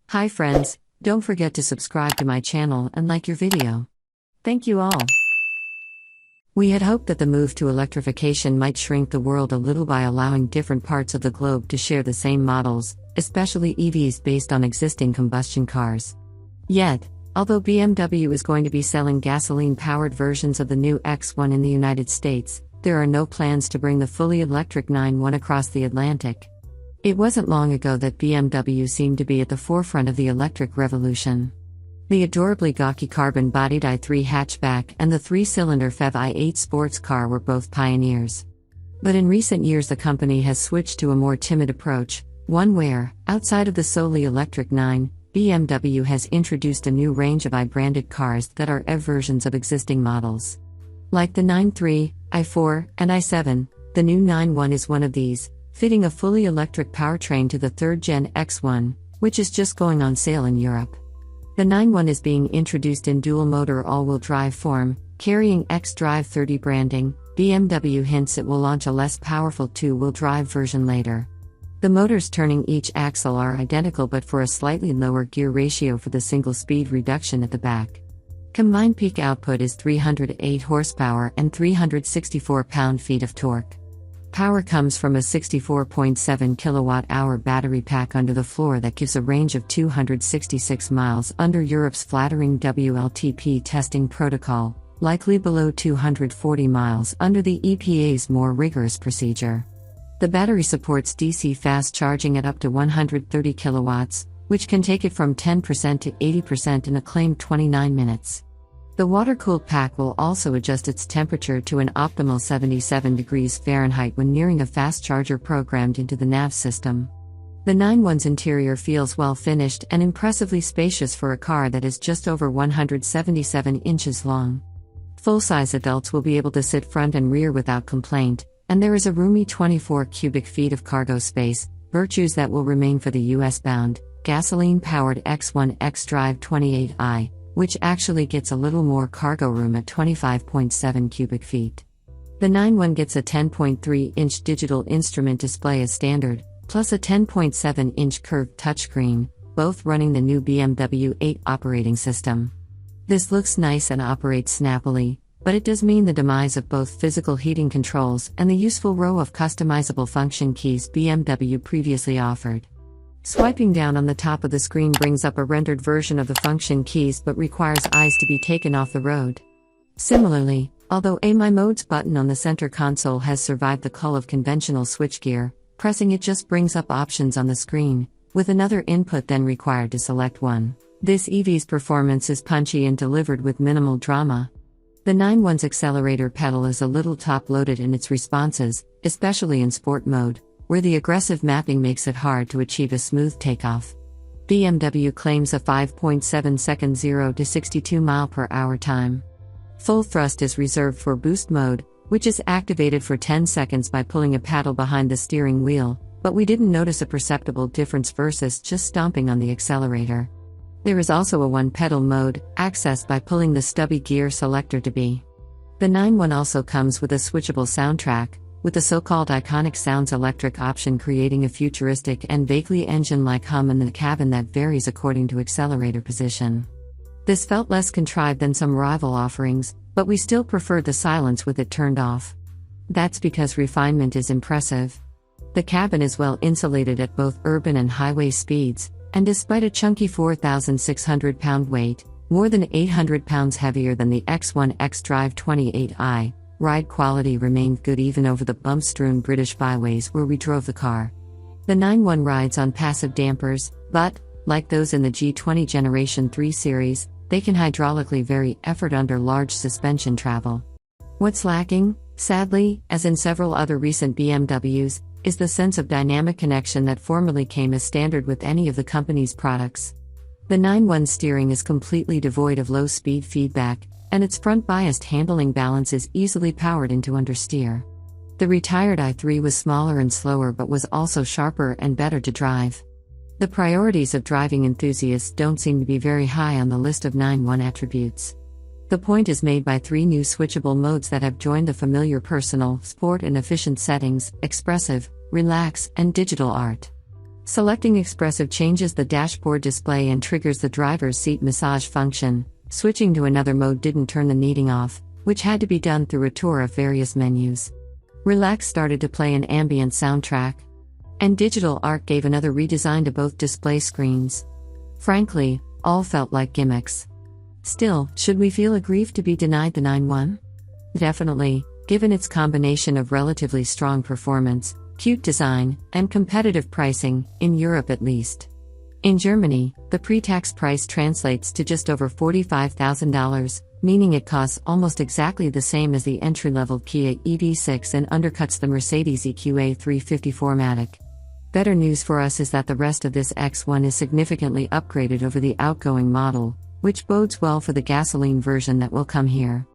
Hi friends, don't forget to subscribe to my channel and like your video. Thank you all. We had hoped that the move to electrification might shrink the world a little by allowing different parts of the globe to share the same models, especially EVs based on existing combustion cars. Yet, although BMW is going to be selling gasoline-powered versions of the new X1 in the United States, there are no plans to bring the fully electric iX1 across the Atlantic. It wasn't long ago that BMW seemed to be at the forefront of the electric revolution. The adorably gawky carbon-bodied i3 hatchback and the 3-cylinder PHEV i8 sports car were both pioneers. But in recent years the company has switched to a more timid approach, one where, outside of the solely electric iX, BMW has introduced a new range of i-branded cars that are EV versions of existing models. Like the iX3, i4, and i7, the new iX1 is one of these, fitting a fully electric powertrain to the third-gen X1, which is just going on sale in Europe. The iX1 is being introduced in dual-motor all-wheel drive form, carrying xDrive 30 branding. BMW hints it will launch a less powerful two-wheel drive version later. The motors turning each axle are identical but for a slightly lower gear ratio for the single-speed reduction at the back. Combined peak output is 308 horsepower and 364 pound-feet of torque. Power comes from a 64.7 kilowatt-hour battery pack under the floor that gives a range of 266 miles under Europe's flattering WLTP testing protocol, likely below 240 miles under the EPA's more rigorous procedure. The battery supports DC fast charging at up to 130 kilowatts, which can take it from 10% to 80% in a claimed 29 minutes. The water-cooled pack will also adjust its temperature to an optimal 77 degrees Fahrenheit when nearing a fast charger programmed into the nav system. The iX1's interior feels well-finished and impressively spacious for a car that is just over 177 inches long. Full-size adults will be able to sit front and rear without complaint, and there is a roomy 24 cubic feet of cargo space, virtues that will remain for the US-bound, gasoline-powered X1 xDrive 28i, which actually gets a little more cargo room at 25.7 cubic feet. The iX1 gets a 10.3-inch digital instrument display as standard, plus a 10.7-inch curved touchscreen, both running the new BMW iX operating system. This looks nice and operates snappily, but it does mean the demise of both physical heating controls and the useful row of customizable function keys BMW previously offered. Swiping down on the top of the screen brings up a rendered version of the function keys but requires eyes to be taken off the road. Similarly, although a My Modes button on the center console has survived the cull of conventional switchgear, pressing it just brings up options on the screen, with another input then required to select one. This EV's performance is punchy and delivered with minimal drama. The iX1's accelerator pedal is a little top-loaded in its responses, especially in sport mode, where the aggressive mapping makes it hard to achieve a smooth takeoff. BMW claims a 5.7-second 0 to 62 mph time. Full thrust is reserved for boost mode, which is activated for 10 seconds by pulling a paddle behind the steering wheel, but we didn't notice a perceptible difference versus just stomping on the accelerator. There is also a one-pedal mode, accessed by pulling the stubby gear selector to B. The iX1 also comes with a switchable soundtrack, with the so-called iconic Sounds Electric option creating a futuristic and vaguely engine-like hum in the cabin that varies according to accelerator position. This felt less contrived than some rival offerings, but we still preferred the silence with it turned off. That's because refinement is impressive. The cabin is well insulated at both urban and highway speeds, and despite a chunky 4,600-pound weight, more than 800 pounds heavier than the X1 xDrive 28i, ride quality remained good even over the bump-strewn British byways where we drove the car. The iX1 rides on passive dampers, but, like those in the G20 Generation 3 series, they can hydraulically vary effort under large suspension travel. What's lacking, sadly, as in several other recent BMWs, is the sense of dynamic connection that formerly came as standard with any of the company's products. The iX1 steering is completely devoid of low-speed feedback, and its front-biased handling balance is easily powered into understeer. The retired i3 was smaller and slower but was also sharper and better to drive. The priorities of driving enthusiasts don't seem to be very high on the list of iX1 attributes. The point is made by 3 new switchable modes that have joined the familiar personal, sport and efficient settings, expressive, relax, and digital art. Selecting expressive changes the dashboard display and triggers the driver's seat massage function. Switching to another mode didn't turn the kneading off, which had to be done through a tour of various menus. Relax started to play an ambient soundtrack. And Digital Arc gave another redesign to both display screens. Frankly, all felt like gimmicks. Still, should we feel aggrieved to be denied the 9.1? Definitely, given its combination of relatively strong performance, cute design, and competitive pricing, in Europe at least. In Germany, the pre-tax price translates to just over $45,000, meaning it costs almost exactly the same as the entry-level Kia EV6 and undercuts the Mercedes EQA 350 4MATIC. Better news for us is that the rest of this X1 is significantly upgraded over the outgoing model, which bodes well for the gasoline version that will come here.